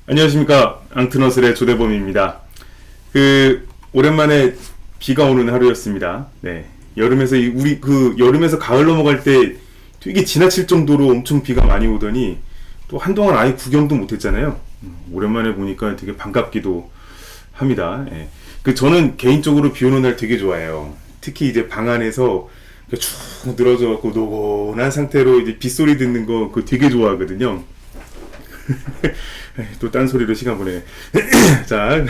안녕하십니까. 앙트너슬의 조대범입니다. 오랜만에 비가 오는 하루였습니다. 네. 여름에서 가을 넘어갈 때 되게 지나칠 정도로 엄청 비가 많이 오더니 또 한동안 아예 구경도 못 했잖아요. 오랜만에 보니까 되게 반갑기도 합니다. 예. 저는 개인적으로 비 오는 날 되게 좋아해요. 특히 이제 방 안에서 쭉 늘어져 갖고 노곤한 상태로 이제 빗소리 듣는 거 그거 되게 좋아하거든요. 또 딴소리로 시간 보내. 자,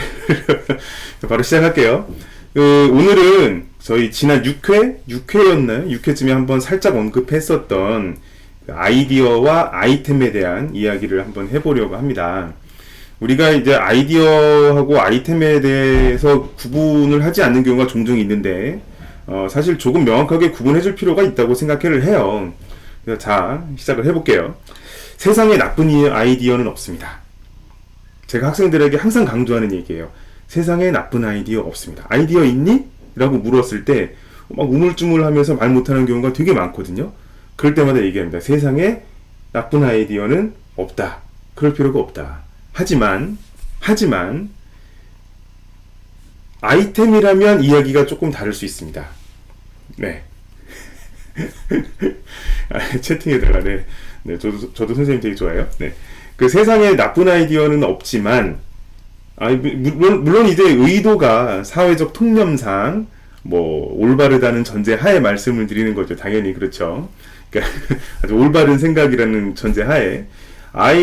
바로 시작할게요. 오늘은 저희 지난 6회였나요? 6회쯤에 한번 살짝 언급했었던 아이디어와 아이템에 대한 이야기를 한번 해보려고 합니다. 우리가 이제 아이디어하고 아이템에 대해서 구분을 하지 않는 경우가 종종 있는데, 사실 조금 명확하게 구분해줄 필요가 있다고 생각을 해요. 자, 시작을 해볼게요. 세상에 나쁜 아이디어는 없습니다. 제가 학생들에게 항상 강조하는 얘기예요. 세상에 나쁜 아이디어 없습니다. 아이디어 있니? 라고 물었을 때 막 우물쭈물하면서 말 못하는 경우가 되게 많거든요. 그럴 때마다 얘기합니다. 세상에 나쁜 아이디어는 없다. 그럴 필요가 없다. 하지만 아이템이라면 이야기가 조금 다를 수 있습니다. 네. 채팅에다가 네, 저도 선생님 되게 좋아해요. 네. 세상에 나쁜 아이디어는 없지만, 물론 이제 의도가 사회적 통념상, 올바르다는 전제 하에 말씀을 드리는 거죠. 당연히 그렇죠. 그러니까, 아주 올바른 생각이라는 전제 하에,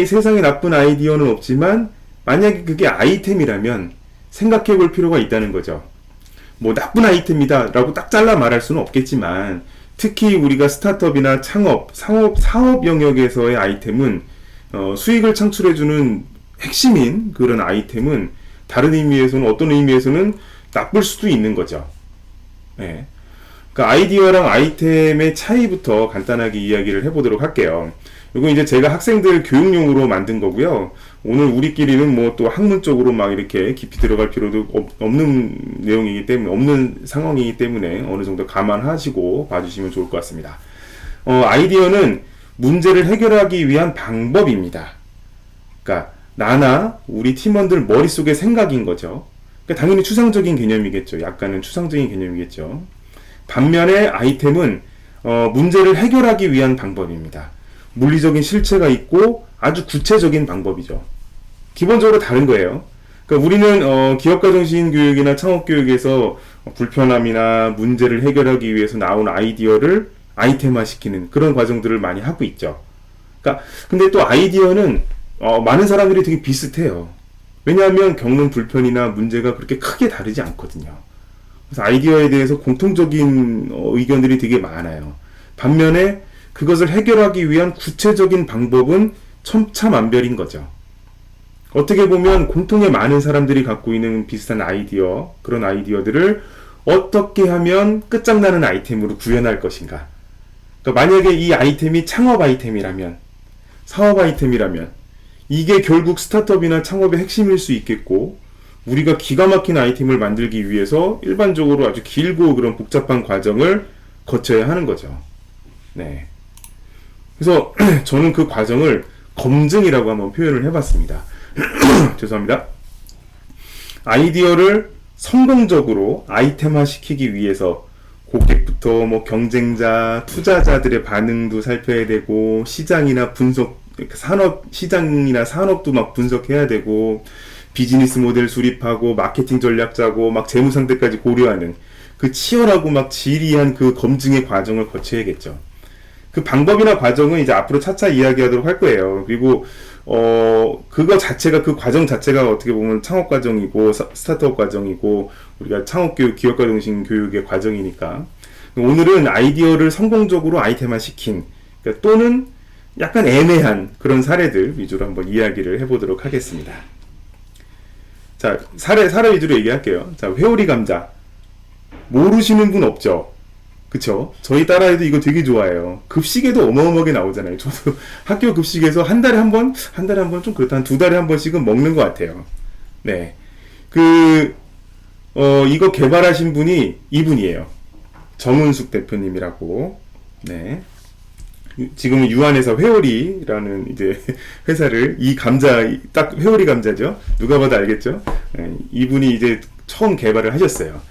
세상에 나쁜 아이디어는 없지만, 만약에 그게 아이템이라면, 생각해 볼 필요가 있다는 거죠. 나쁜 아이템이다 라고 딱 잘라 말할 수는 없겠지만, 특히 우리가 스타트업이나 사업 영역에서의 아이템은 수익을 창출해주는 핵심인 그런 아이템은 어떤 의미에서는 나쁠 수도 있는 거죠. 네. 그러니까 아이디어랑 아이템의 차이부터 간단하게 이야기를 해보도록 할게요. 이거 이제 제가 학생들 교육용으로 만든 거고요. 오늘 우리끼리는 또 학문적으로 막 이렇게 깊이 들어갈 필요도 없는 내용이기 때문에, 없는 상황이기 때문에 어느 정도 감안하시고 봐주시면 좋을 것 같습니다. 아이디어는 문제를 해결하기 위한 방법입니다. 그러니까 나나 우리 팀원들 머릿속의 생각인 거죠. 그러니까 당연히 추상적인 개념이겠죠. 약간은 추상적인 개념이겠죠. 반면에 아이템은 문제를 해결하기 위한 방법입니다. 물리적인 실체가 있고 아주 구체적인 방법이죠. 기본적으로 다른 거예요. 그러니까 우리는 기업가정시인 교육이나 창업교육에서 불편함이나 문제를 해결하기 위해서 나온 아이디어를 아이템화시키는 그런 과정들을 많이 하고 있죠. 그러니까 근데 또 아이디어는 많은 사람들이 되게 비슷해요. 왜냐하면 겪는 불편이나 문제가 그렇게 크게 다르지 않거든요. 그래서 아이디어에 대해서 공통적인 의견들이 되게 많아요. 반면에 그것을 해결하기 위한 구체적인 방법은 천차만별인 거죠. 어떻게 보면 공통의 많은 사람들이 갖고 있는 비슷한 아이디어, 그런 아이디어들을 어떻게 하면 끝장나는 아이템으로 구현할 것인가. 그러니까 만약에 이 아이템이 창업 아이템이라면, 사업 아이템이라면, 이게 결국 스타트업이나 창업의 핵심일 수 있겠고, 우리가 기가 막힌 아이템을 만들기 위해서 일반적으로 아주 길고 그런 복잡한 과정을 거쳐야 하는 거죠. 네. 그래서 저는 그 과정을 검증이라고 한번 표현을 해봤습니다. 죄송합니다. 아이디어를 성공적으로 아이템화 시키기 위해서 고객부터 경쟁자, 투자자들의 반응도 살펴야 되고, 시장이나 산업도 막 분석해야 되고, 비즈니스 모델 수립하고, 마케팅 전략 짜고, 재무 상태까지 고려하는 그 치열하고 지리한 그 검증의 과정을 거쳐야겠죠. 그 방법이나 과정은 이제 앞으로 차차 이야기하도록 할 거예요. 그리고 그 과정 자체가 어떻게 보면 창업 과정이고 스타트업 과정이고 우리가 창업 교육, 기업가 정신 교육의 과정이니까 오늘은 아이디어를 성공적으로 아이템화 시킨 또는 약간 애매한 그런 사례들 위주로 한번 이야기를 해보도록 하겠습니다. 자, 사례 위주로 얘기할게요. 자, 회오리 감자 모르시는 분 없죠? 그쵸? 저희 딸아이도 이거 되게 좋아해요. 급식에도 어마어마하게 나오잖아요. 저도 학교 급식에서 한 달에 한 번 좀 그렇다. 한 2달에 한 번씩은 먹는 것 같아요. 네. 이거 개발하신 분이 이분이에요. 정은숙 대표님이라고. 네. 지금은 유한에서 회오리라는 이제 회사를 이 감자 딱 회오리 감자죠. 누가 봐도 알겠죠. 이분이 이제 처음 개발을 하셨어요.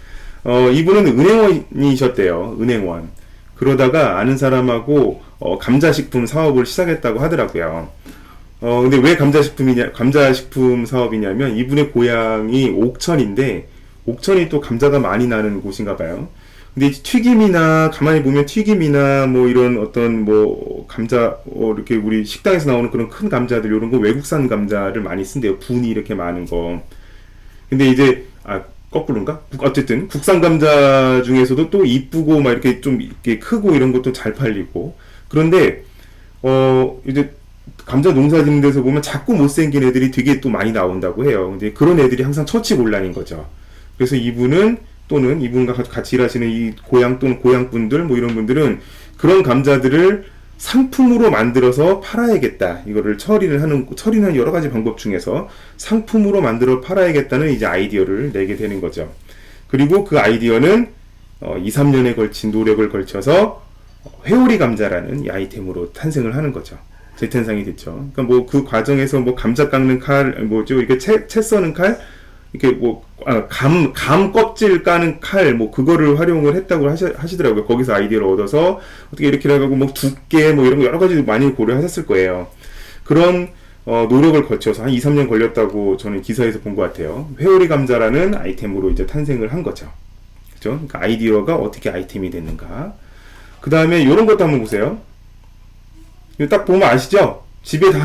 이분은 은행원이셨대요. 은행원. 그러다가 아는 사람하고 감자식품 사업을 시작했다고 하더라고요. 근데 왜 감자식품 사업이냐면 이분의 고향이 옥천인데 옥천이 또 감자가 많이 나는 곳인가 봐요. 근데 튀김이나 가만히 보면 튀김이나 뭐 이런 어떤 뭐 감자 이렇게 우리 식당에서 나오는 그런 큰 감자들 이런 거 외국산 감자를 많이 쓴대요. 분이 이렇게 많은 거. 근데 이제 거꾸로인가? 어쨌든 국산 감자 중에서도 또 이쁘고 막 이렇게 좀 이렇게 크고 이런 것도 잘 팔리고. 그런데 이제 감자 농사 짓는 데서 보면 자꾸 못생긴 애들이 되게 또 많이 나온다고 해요. 근데 그런 애들이 항상 처치곤란인 거죠. 그래서 이분은 또는 이분과 같이 일하시는 이 고향 또는 고향분들 뭐 이런 분들은 그런 감자들을 상품으로 만들어서 팔아야겠다. 이거를 처리는 여러 가지 방법 중에서 상품으로 만들어 팔아야겠다는 이제 아이디어를 내게 되는 거죠. 그리고 그 아이디어는 2, 3년에 걸친 노력을 걸쳐서 회오리 감자라는 이 아이템으로 탄생을 하는 거죠. 재탄생이 됐죠. 그러니까 뭐 그 과정에서 뭐 감자 깎는 칼, 뭐죠? 이게 채 써는 칼, 이렇게 뭐 감 껍질 까는 칼, 뭐 그거를 활용을 했다고 하시더라고요. 거기서 아이디어를 얻어서 어떻게 이렇게 해가지고 뭐 두께 뭐 이런 거 여러 가지 많이 고려하셨을 거예요. 그런 노력을 거쳐서 한 2, 3년 걸렸다고 저는 기사에서 본 것 같아요. 회오리 감자라는 아이템으로 이제 탄생을 한 거죠. 그죠? 그러니까 아이디어가 어떻게 아이템이 됐는가. 그 다음에 이런 것도 한번 보세요. 이거 딱 보면 아시죠? 집에 다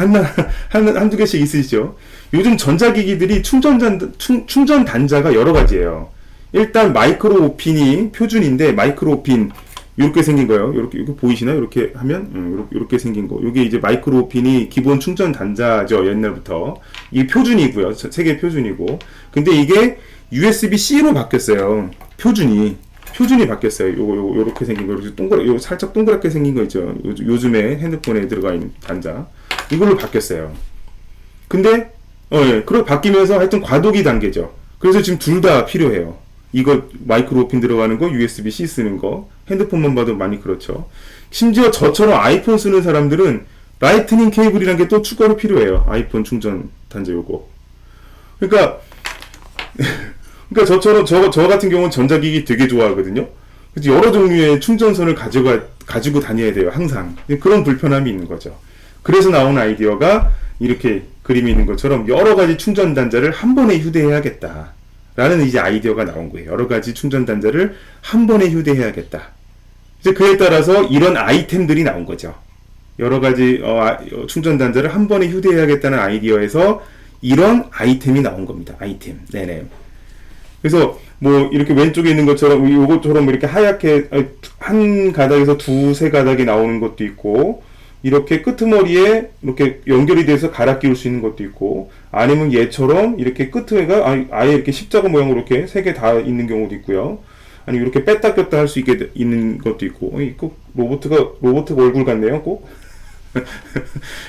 한두 개씩 있으시죠? 요즘 전자기기들이 충전 단자가 여러 가지예요. 일단 마이크로 오핀이 표준인데, 마이크로 오핀, 이렇게 생긴 거예요. 이렇게 보이시나요? 이렇게 하면? 이렇게 생긴 거. 이게 이제 마이크로 오핀이 기본 충전 단자죠. 옛날부터. 이게 표준이고요. 세계 표준이고. 근데 이게 USB-C로 바뀌었어요. 표준이 바뀌었어요. 요렇게 생긴 거. 요거 살짝 동그랗게 생긴 거 있죠. 요즘에 핸드폰에 들어가 있는 단자. 이걸로 바뀌었어요. 근데, 그렇게 바뀌면서 하여튼 과도기 단계죠. 그래서 지금 둘 다 필요해요. 이거 마이크로 오핀 들어가는 거, USB-C 쓰는 거, 핸드폰만 봐도 많이 그렇죠. 심지어 저처럼 아이폰 쓰는 사람들은 라이트닝 케이블이라는 게 또 추가로 필요해요. 아이폰 충전 단자 요거. 그러니까 저처럼, 저 같은 경우는 전자기기 되게 좋아하거든요. 그래서 여러 종류의 충전선을 가지고 다녀야 돼요, 항상. 그런 불편함이 있는 거죠. 그래서 나온 아이디어가 이렇게 그림이 있는 것처럼 여러 가지 충전 단자를 한 번에 휴대해야겠다. 라는 이제 아이디어가 나온 거예요. 여러 가지 충전 단자를 한 번에 휴대해야겠다. 이제 그에 따라서 이런 아이템들이 나온 거죠. 여러 가지 충전 단자를 한 번에 휴대해야겠다는 아이디어에서 이런 아이템이 나온 겁니다. 아이템. 네네. 그래서 뭐 이렇게 왼쪽에 있는 것처럼 요것처럼 이렇게 하얗게 한 가닥에서 두세 가닥이 나오는 것도 있고, 이렇게 끄트머리에 이렇게 연결이 돼서 갈아 끼울 수 있는 것도 있고, 아니면 얘처럼 이렇게 끄트가 아예 이렇게 십자가 모양으로 이렇게 세 개 다 있는 경우도 있고요. 아니면 이렇게 뺐다 꼈다 할 수 있게 있는 것도 있고, 꼭 로봇 얼굴 같네요, 꼭.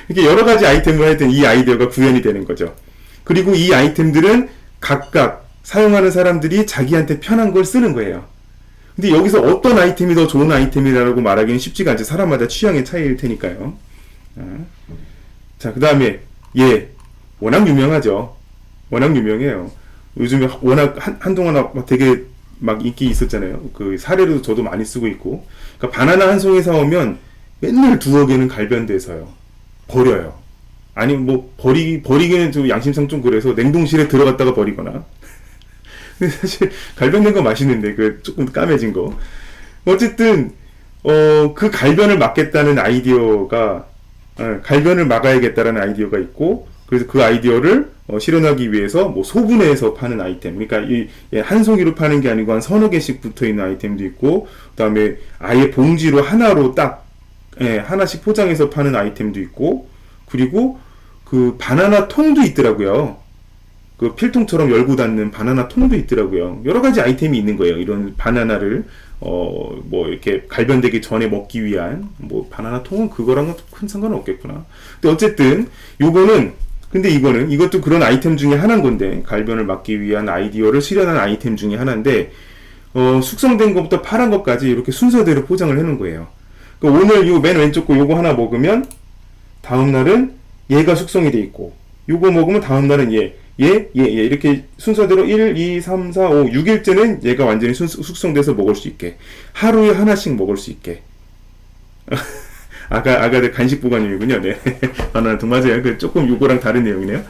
이렇게 여러 가지 아이템을 할 때 이 아이디어가 구현이 되는 거죠. 그리고 이 아이템들은 각각 사용하는 사람들이 자기한테 편한 걸 쓰는 거예요. 근데 여기서 어떤 아이템이 더 좋은 아이템이라고 말하기는 쉽지가 않죠. 사람마다 취향의 차이일 테니까요. 자, 그 다음에 워낙 유명하죠. 워낙 유명해요. 요즘에 워낙 한동안 되게 막 인기 있었잖아요. 그 사례로도 저도 많이 쓰고 있고. 그러니까 바나나 한 송이 사오면 맨날 두어 개는 갈변돼서요. 버려요. 아니면 뭐 버리기는 좀 양심상 좀 그래서 냉동실에 들어갔다가 버리거나. 근데 사실 갈변된 거 맛있는데 그 조금 까매진 거. 어쨌든 그 갈변을 막겠다는 아이디어가 갈변을 막아야겠다라는 아이디어가 있고, 그래서 그 아이디어를 실현하기 위해서 뭐 소분해서 파는 아이템, 그러니까 한 송이로 파는 게 아니고 한 서너 개씩 붙어 있는 아이템도 있고, 그다음에 아예 봉지로 하나로 딱 하나씩 포장해서 파는 아이템도 있고, 그리고 그 바나나 통도 있더라고요. 그 필통처럼 열고 닫는 바나나 통도 있더라고요. 여러 가지 아이템이 있는 거예요. 이런 바나나를 뭐 이렇게 갈변되기 전에 먹기 위한 뭐 바나나 통은 그거랑은 큰 상관은 없겠구나. 근데 어쨌든 이것도 그런 아이템 중에 하나인 건데, 갈변을 막기 위한 아이디어를 실현한 아이템 중에 하나인데 숙성된 것부터 파란 것까지 이렇게 순서대로 포장을 해놓은 거예요. 그러니까 오늘 요 맨 왼쪽 거 요거 하나 먹으면 다음날은 얘가 숙성이 돼 있고, 요거 먹으면 다음날은 얘 이렇게 순서대로 1, 2, 3, 4, 5, 6일째는 얘가 완전히 숙성돼서 먹을 수 있게, 하루에 하나씩 먹을 수 있게. 아가들 간식 보관용이군요. 네. 맞아요. 그 조금 요거랑 다른 내용이네요.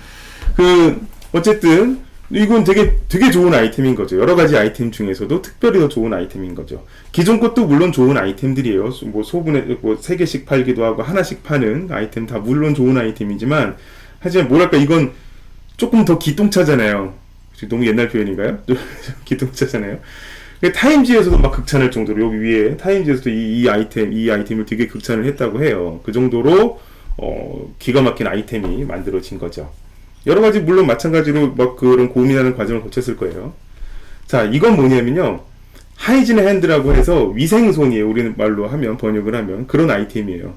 어쨌든 이건 되게 좋은 아이템인 거죠. 여러 가지 아이템 중에서도 특별히 더 좋은 아이템인 거죠. 기존 것도 물론 좋은 아이템들이에요. 뭐 소분해 뭐 3개씩 팔기도 하고 하나씩 파는 아이템 다 물론 좋은 아이템이지만, 하지만 뭐랄까 이건 조금 더 기똥차잖아요. 너무 옛날 표현인가요? 기똥차잖아요. 타임지에서도 막 극찬할 정도로, 여기 위에 타임지에서도 이 아이템을 되게 극찬을 했다고 해요. 그 정도로 기가 막힌 아이템이 만들어진 거죠. 여러 가지 물론 마찬가지로 막 그런 고민하는 과정을 거쳤을 거예요. 자, 이건 뭐냐면요, 하이진 핸드라고 해서 위생손이에요. 우리는 말로 하면, 번역을 하면 그런 아이템이에요.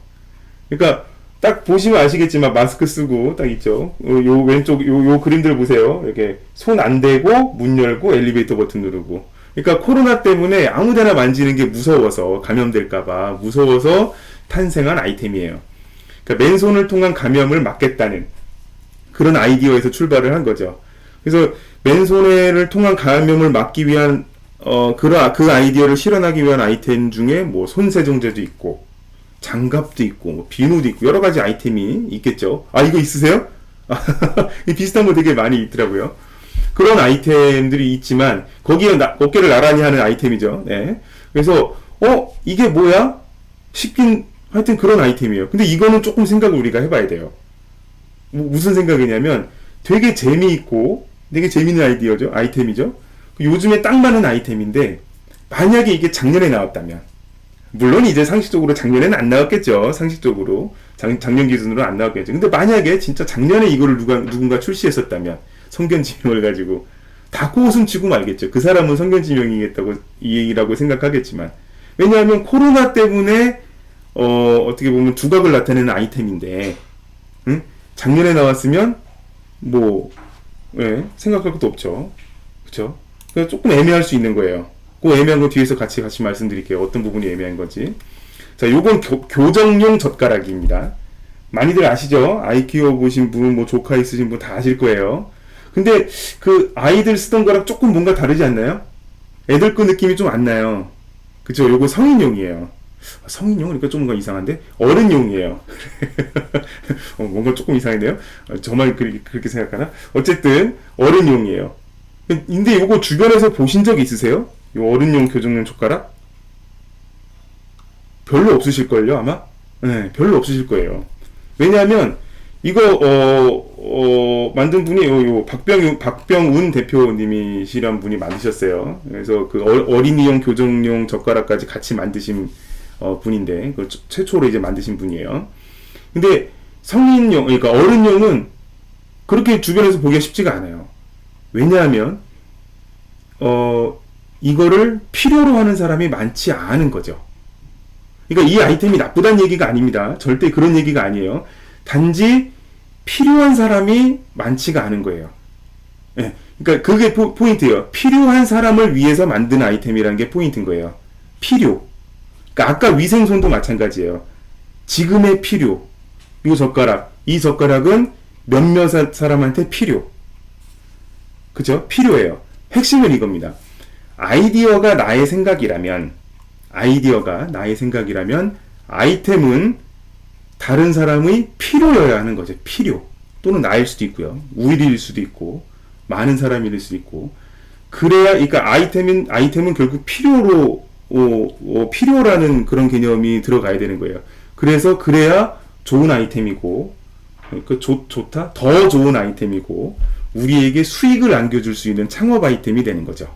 그러니까 딱 보시면 아시겠지만 마스크 쓰고 딱 있죠. 요 왼쪽 요 그림들 보세요. 이렇게 손 안 대고 문 열고 엘리베이터 버튼 누르고. 그러니까 코로나 때문에 아무데나 만지는 게 무서워서, 감염될까봐 무서워서 탄생한 아이템이에요. 그러니까 맨손을 통한 감염을 막겠다는 그런 아이디어에서 출발을 한 거죠. 그래서 맨손을 통한 감염을 막기 위한 그 아이디어를 실현하기 위한 아이템 중에 뭐 손세정제도 있고, 장갑도 있고, 뭐 비누도 있고, 여러 가지 아이템이 있겠죠. 아, 이거 있으세요? 비슷한 거 되게 많이 있더라고요. 그런 아이템들이 있지만 거기에 어깨를 나란히 하는 아이템이죠. 네. 그래서 이게 뭐야? 싶긴, 하여튼 그런 아이템이에요. 근데 이거는 조금 생각을 우리가 해봐야 돼요. 무슨 생각이냐면 되게 재미있고 되게 재밌는 아이템이죠. 요즘에 딱 맞는 아이템인데, 만약에 이게 작년에 나왔다면, 물론 이제 상식적으로 작년에는 안 나왔겠죠. 상식적으로 작년 기준으로 안 나왔겠죠. 근데 만약에 진짜 작년에 이거를 누군가 출시했었다면, 성견지명을 가지고 다 코웃음 치고 말겠죠. 그 사람은 성견지명이겠다고 이라고 생각하겠지만, 왜냐하면 코로나 때문에 어떻게 보면 두각을 나타내는 아이템인데, 응? 작년에 나왔으면 뭐 생각할 것도 없죠. 그렇죠? 그래서 조금 애매할 수 있는 거예요. 그 애매한 거 뒤에서 같이 말씀드릴게요. 어떤 부분이 애매한 건지. 자, 요건 교정용 젓가락입니다. 많이들 아시죠? 아이 키워보신 분, 뭐 조카 있으신 분 다 아실 거예요. 근데 그 아이들 쓰던 거랑 조금 뭔가 다르지 않나요? 애들 거 느낌이 좀 안 나요. 그쵸? 요거 성인용이에요. 성인용? 그러니까 좀 뭔가 이상한데? 어른용이에요. 뭔가 조금 이상한데요? 저만 그렇게 생각하나? 어쨌든 어른용이에요. 근데 요거 주변에서 보신 적 있으세요? 요 어른용 교정용 젓가락? 별로 없으실걸요, 아마? 네, 별로 없으실 거예요. 왜냐하면 이거 만든 분이 요 박병운 대표님이시란 분이 만드셨어요. 그래서 그 어린이용 교정용 젓가락까지 같이 만드신 분인데, 그 최초로 이제 만드신 분이에요. 근데 성인용, 그러니까 어른용은 그렇게 주변에서 보기가 쉽지가 않아요. 왜냐하면 이거를 필요로 하는 사람이 많지 않은 거죠. 그러니까 이 아이템이 나쁘다는 얘기가 아닙니다. 절대 그런 얘기가 아니에요. 단지 필요한 사람이 많지가 않은 거예요. 네. 그러니까 그게 포인트예요. 필요한 사람을 위해서 만든 아이템이라는 게 포인트인 거예요. 필요. 그러니까 아까 위생손도 마찬가지예요. 지금의 필요. 이 젓가락은 몇몇 사람한테 필요. 그죠? 필요해요. 핵심은 이겁니다. 아이디어가 나의 생각이라면 아이템은 다른 사람의 필요여야 하는 거죠. 필요. 또는 나일 수도 있고요. 우일일 수도 있고, 많은 사람일 수도 있고. 그래야, 그러니까 아이템은 결국 필요라는 그런 개념이 들어가야 되는 거예요. 그래야 좋은 아이템이고, 그러니까 좋다? 더 좋은 아이템이고, 우리에게 수익을 안겨줄 수 있는 창업 아이템이 되는 거죠.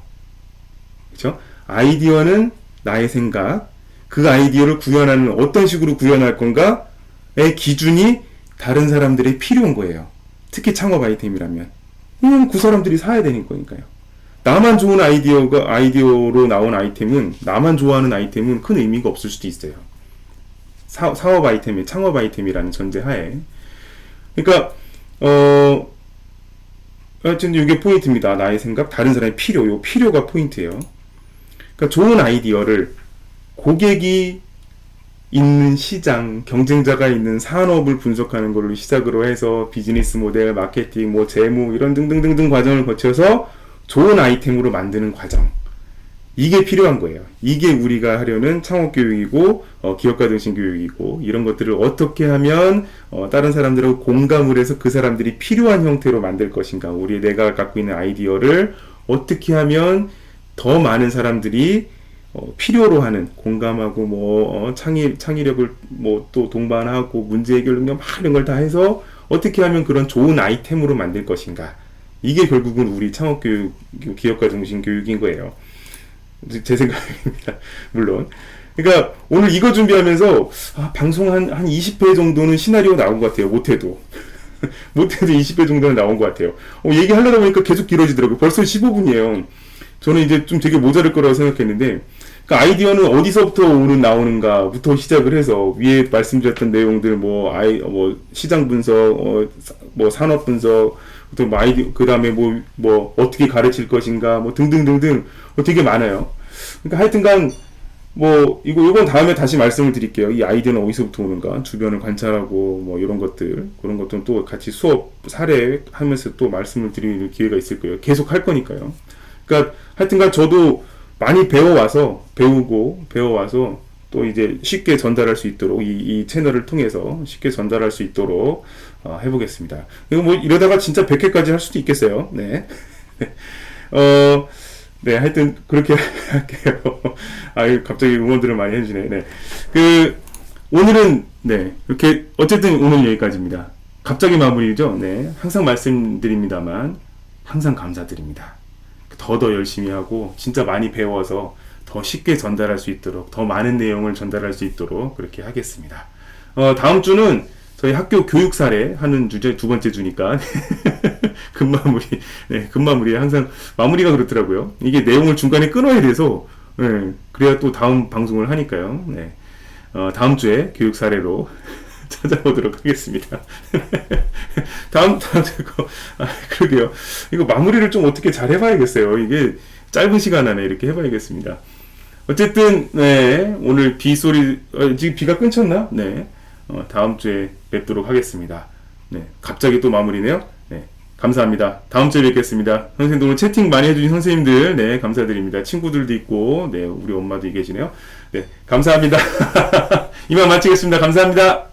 그렇죠? 아이디어는 나의 생각, 그 아이디어를 구현하는, 어떤 식으로 구현할 건가의 기준이 다른 사람들의 필요한 거예요. 특히 창업 아이템이라면. 그 사람들이 사야 되는 거니까요. 나만 좋은 아이디어로 나온 아이템은, 나만 좋아하는 아이템은 큰 의미가 없을 수도 있어요. 사업 아이템이, 창업 아이템이라는 전제하에. 그러니까, 하여튼 이게 포인트입니다. 나의 생각, 다른 사람의 필요, 요 필요가 포인트예요. 그러니까 좋은 아이디어를 고객이 있는 시장, 경쟁자가 있는 산업을 분석하는 걸로 시작으로 해서 비즈니스 모델, 마케팅, 뭐 재무 이런 등등등등 과정을 거쳐서 좋은 아이템으로 만드는 과정. 이게 필요한 거예요. 이게 우리가 하려는 창업 교육이고 기업가 등신 교육이고 이런 것들을 어떻게 하면 다른 사람들하고 공감을 해서 그 사람들이 필요한 형태로 만들 것인가. 우리 내가 갖고 있는 아이디어를 어떻게 하면 더 많은 사람들이 필요로 하는 공감하고 뭐 창의력을 뭐 또 동반하고 문제 해결 능력 막 이런 걸 다 해서 어떻게 하면 그런 좋은 아이템으로 만들 것인가. 이게 결국은 우리 창업 교육, 기업가 중심 교육인 거예요. 제 생각입니다. 물론. 그러니까 오늘 이거 준비하면서 방송 한 20회 정도는 시나리오 나온 것 같아요. 못해도. 못해도 20회 정도는 나온 것 같아요. 얘기하려다 보니까 계속 길어지더라고요. 벌써 15분이에요. 저는 이제 좀 되게 모자랄 거라고 생각했는데, 그러니까 아이디어는 어디서부터 오는 나오는가부터 시작을 해서 위에 말씀드렸던 내용들 뭐 시장 분석, 뭐 산업 분석, 또 뭐 그 다음에 뭐 어떻게 가르칠 것인가, 뭐 등등등등 되게 많아요. 그러니까 하여튼간 뭐 이건 다음에 다시 말씀을 드릴게요. 이 아이디어는 어디서부터 오는가, 주변을 관찰하고 뭐 이런 것들, 그런 것들은 또 같이 수업 사례 하면서 또 말씀을 드릴 기회가 있을 거예요. 계속 할 거니까요. 그러니까 하여튼간 저도 많이 배워와서 또 이제 쉽게 전달할 수 있도록 이 채널을 통해서 쉽게 전달할 수 있도록 해보겠습니다. 이거 뭐 이러다가 진짜 100회까지 할 수도 있겠어요. 네. 네, 하여튼 그렇게 할게요. 갑자기 응원들을 많이 해주네. 네. 오늘은 네, 이렇게 어쨌든 오늘 여기까지입니다. 갑자기 마무리죠. 네. 항상 말씀드립니다만 항상 감사드립니다. 더 열심히 하고 진짜 많이 배워서 더 쉽게 전달할 수 있도록, 더 많은 내용을 전달할 수 있도록 그렇게 하겠습니다. 다음 주는 저희 학교 교육 사례 하는 주제 두 번째 주니까 금마무리. 네, 금마무리. 항상 마무리가 그렇더라고요. 이게 내용을 중간에 끊어야 돼서 네, 그래야 또 다음 방송을 하니까요. 네. 다음 주에 교육 사례로 찾아보도록 하겠습니다. 다음 그러게요. 이거 마무리를 좀 어떻게 잘 해봐야겠어요. 이게 짧은 시간 안에 이렇게 해봐야겠습니다. 어쨌든 네, 오늘 빗소리 지금 비가 끊쳤나? 네. 다음 주에 뵙도록 하겠습니다. 네. 갑자기 또 마무리네요. 네. 감사합니다. 다음 주에 뵙겠습니다. 선생님들 오늘 채팅 많이 해주신 선생님들 네, 감사드립니다. 친구들도 있고 네, 우리 엄마도 계시네요. 네. 감사합니다. 이만 마치겠습니다. 감사합니다.